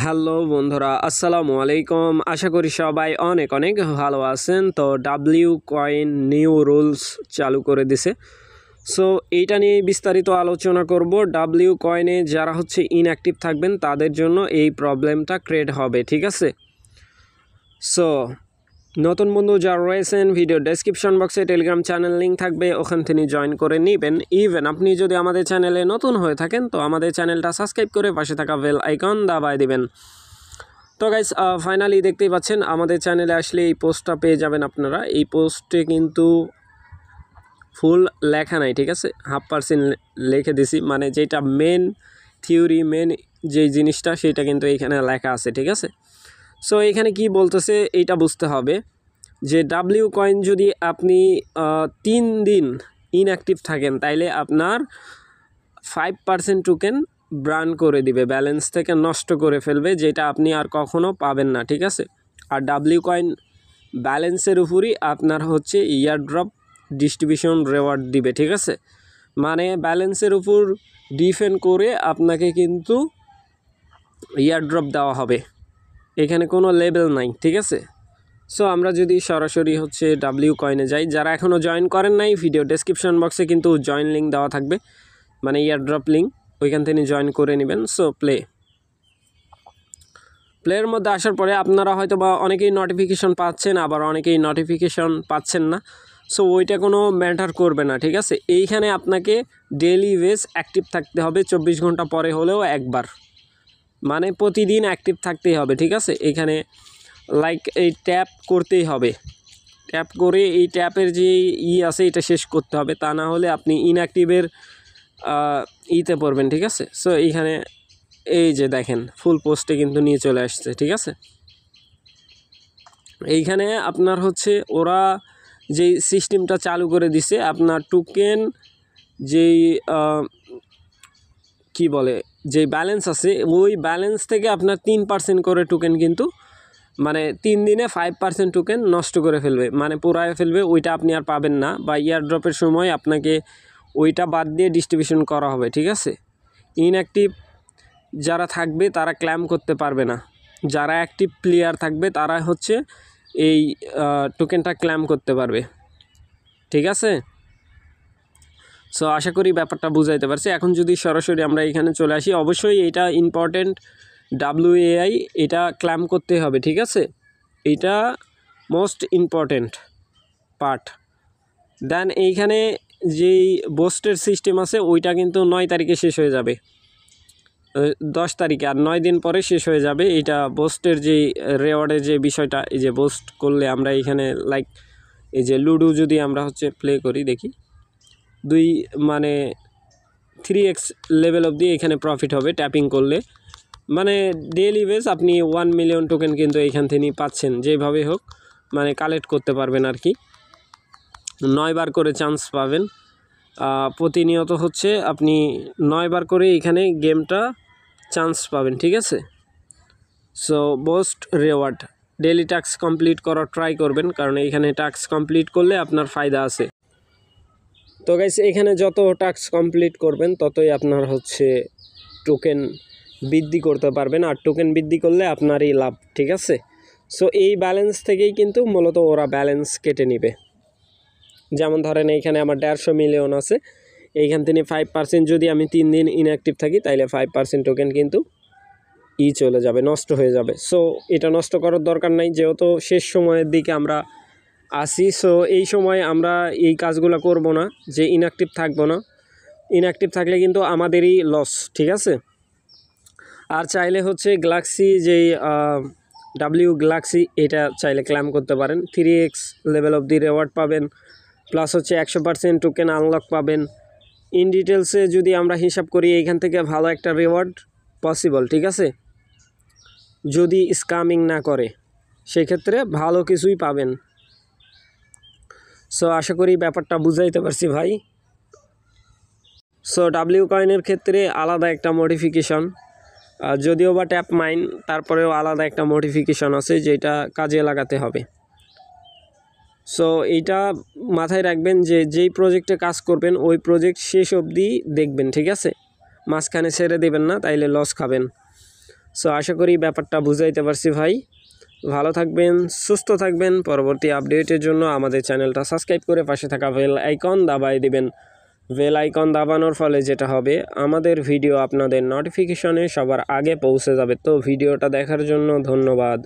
Hello বন্ধুরা, আসসালামু আলাইকুম। আশা করি সবাই অনেক অনেক ভালো আছেন। তো ডাব্লিউ কয়েন নিউ রুলস চালু করে দিছে। সো এইটা নিয়ে বিস্তারিত আলোচনা করব। ডাব্লিউ কয়েনে যারা হচ্ছে ইনঅ্যাক্টিভ থাকবেন তাদের জন্য এই প্রবলেমটা ক্রিয়েট হবে, ঠিক আছে? সো নতুন বন্ধু যারা রয়েছেন, ভিডিও ডেসক্রিপশন বক্সে টেলিগ্রাম চ্যানেল লিঙ্ক থাকবে, ওখান থেকে জয়েন করে নেবেন। ইভেন আপনি যদি আমাদের চ্যানেলে নতুন হয়ে থাকেন তো আমাদের চ্যানেলটা সাবস্ক্রাইব করে পাশে থাকা বেল আইকন দাবায় দিবেন। তো গাইস, ফাইনালি দেখতেই পাচ্ছেন আমাদের চ্যানেলে আসলে এই পোস্টটা পেয়ে যাবেন আপনারা। এই পোস্টে কিন্তু ফুল লেখা নাই, ঠিক আছে? 0.5% লিখে দিছি, মানে যেটা মেন থিওরি, মেন যেই জিনিসটা সেটা কিন্তু এখানে লেখা আছে, ঠিক আছে? সো এখানে কি বলতেছে এইটা বুঝতে হবে যে ডাব্লিউ কয়েন যদি আপনি 3 দিন ইনঅ্যাক্টিভ থাকেন তাইলে আপনার 5% টোকেন ব্রান করে দিবে, ব্যালেন্স থেকে নষ্ট করে ফেলবে, যেটা আপনি আর কখনো পাবেন না, ঠিক আছে? আর ডাব্লিউ কয়েন ব্যালেন্সের উপরই আপনার হচ্ছে ইয়ারড্রপ ডিস্ট্রিবিউশন রেওয়ার্ড দিবে, ঠিক আছে? মানে ব্যালেন্সের উপর ডিপেন্ড করে আপনাকে কিন্তু ইয়ারড্রপ দেওয়া হবে, এখানে কোনো লেবেল নাই, ঠিক আছে? সো আমরা যদি সরাসরি হচ্ছে ডাব্লিউ কয়েনে যাই, যারা এখনও জয়েন করেন নাই, ভিডিও ডেসক্রিপশন বক্সে কিন্তু জয়েন লিঙ্ক দেওয়া থাকবে, মানে ইয়ারড্রপ লিঙ্ক, ওইখান থেকে জয়েন করে নেবেন। সো প্লের মধ্যে আসার পরে আপনারা হয়তো বা অনেকেই নোটিফিকেশন পাচ্ছেন, আবার অনেকেই নোটিফিকেশন পাচ্ছেন না। সো ওইটা কোনো ম্যাটার করবে না, ঠিক আছে? এইখানে আপনাকে ডেইলি বেস অ্যাক্টিভ থাকতে হবে, 24 ঘন্টা পরে হলেও একবার, মানে প্রতিদিন অ্যাক্টিভ থাকতেই হবে, ঠিক আছে? এখানে লাইক এই ট্যাপ করতেই হবে, ট্যাপ করে এই ট্যাপের যে আছে এটা শেষ করতে হবে, তা না হলে আপনি ইনঅ্যাক্টিভের ইতে পড়বেন, ঠিক আছে? সো এইখানে এই যে দেখেন ফুল পোস্টে কিন্তু নিয়ে চলে আসছে, ঠিক আছে? এইখানে আপনার হচ্ছে ওরা যেই সিস্টেমটা চালু করে দিছে, আপনার টোকেন যেই কি বলে যেই ব্যালেন্স আছে ওই ব্যালেন্স থেকে আপনার 3% করে টোকেন কিন্তু, মানে 3 দিনে 5% টোকেন নষ্ট করে ফেলবে, মানে পুরায় ফেলবে, ওইটা আপনি আর পাবেন না, বা ইয়ারড্রপের সময় আপনাকে ওইটা বাদ দিয়ে ডিস্ট্রিবিউশন করা হবে, ঠিক আছে? ইনঅ্যাক্টিভ যারা থাকবে তারা ক্লেম করতে পারবে না, যারা অ্যাক্টিভ প্লেয়ার থাকবে তারা হচ্ছে এই টোকেনটা ক্লেম করতে পারবে, ঠিক আছে? সো আশা করি ব্যাপারটা বুঝাইতে পারছি। এখন যদি সরাসরি আমরা এখানে চলে আসি, অবশ্যই এটা ইম্পর্টেন্ট, WAI এটা ক্লেম করতে হবে, ঠিক আছে? এটা মোস্ট ইম্পর্টেন্ট পার্ট। দেন এইখানে যেই বোস্টের সিস্টেম আছে ওইটা কিন্তু 9 তারিখে শেষ হয়ে যাবে, 10 তারিখে, আর 9 দিন পরে শেষ হয়ে যাবে। এইটা বোস্টের যেই রেওয়ার্ডের যে বিষয়টা, এই যে বোস্ট করলে আমরা এইখানে লাইক এই যে লুডো যদি আমরা হচ্ছে প্লে করি, দেখি 3x লেভেল অবধি এখানে প্রফিট হবে ট্যাপিং করলে, মানে ডেইলি বেস আপনি 1 মিলিয়ন টোকেন কিন্তু এইখান থেকে পাচ্ছেন, যেভাবে হোক মানে কালেক্ট করতে পারবেন আর কি। 9 বার করে চান্স পাবেন, প্রতিনিয়ত হচ্ছে আপনি 9 বার করে এখানে গেমটা চান্স পাবেন, ঠিক আছে? So boost reward daily task complete করার ট্রাই করবেন, কারণ এইখানে টাস্ক কমপ্লিট করলে আপনার ফায়দা আছে। তো গাইস, এখানে যত টাস্ক কমপ্লিট করবেন ততই আপনার হচ্ছে টোকেন বৃদ্ধি করতে পারবেন, আর টোকেন বৃদ্ধি করলে আপনারই লাভ, ঠিক আছে? সো এই ব্যালেন্স থেকেই কিন্তু মূলত ওরা ব্যালেন্স কেটে নেবে। যেমন ধরেন এইখানে আমার 150 মিলিয়ন আছে, এইখান থেকে 5% যদি আমি 3 দিন ইনঅ্যাক্টিভ থাকি তাইলে 5% টোকেন কিন্তু চলে যাবে, নষ্ট হয়ে যাবে। সো এটা নষ্ট করার দরকার নাই, যেহেতু শেষ সময়ের দিকে আমরা আসি। সো এই সময় আমরা এই কাজগুলো করব না, যে ইনঅ্যাক্টিভ থাকবো না। ইনঅ্যাক্টিভ থাকলে কিন্তু আমাদেরই লস, ঠিক আছে? আর চাইলে হচ্ছে গ্যালাক্সি যেই ডাব্লিউ গ্যালাক্সি, এটা চাইলে ক্লেম করতে পারেন, 3x level of the reward পাবেন, প্লাস হচ্ছে 100% টোকেন আনলক পাবেন। ইন ডিটেলসে যদি আমরা হিসাব করি এইখান থেকে ভালো একটা রেওয়ার্ড পসিবল, ঠিক আছে? যদি স্ক্যামিং না করে সেক্ষেত্রে ভালো কিছুই পাবেন। সো আশা করি ব্যাপারটা বুঝাইতে পারছি ভাই। সো ডাব্লিউ কয়েনের ক্ষেত্রে আলাদা একটা মডিফিকেশন, যদিও বা ট্যাপ মাইন, তারপরেও আলাদা একটা মডিফিকেশন আছে যেটা কাজে লাগাতে হবে। সো এইটা মাথায় রাখবেন যে যেই প্রজেক্টে কাজ করবেন ওই প্রজেক্ট শেষ অবধি দেখবেন, ঠিক আছে? মাঝখানে ছেড়ে দেবেন না, তাইলে লস খাবেন। সো আশা করি ব্যাপারটা বুঝাইতে পারছি ভাই। ভালো থাকবেন, সুস্থ থাকবেন। পরবর্তী আপডেটের জন্য আমাদের চ্যানেলটা সাবস্ক্রাইব করে পাশে থাকা বেল আইকন দাবাই দিবেন। বেল আইকন দাবানোর ফলে যেটা হবে, আমাদের ভিডিও আপনাদের নোটিফিকেশনে সবার আগে পৌঁছে যাবে। তো ভিডিওটা দেখার জন্য ধন্যবাদ।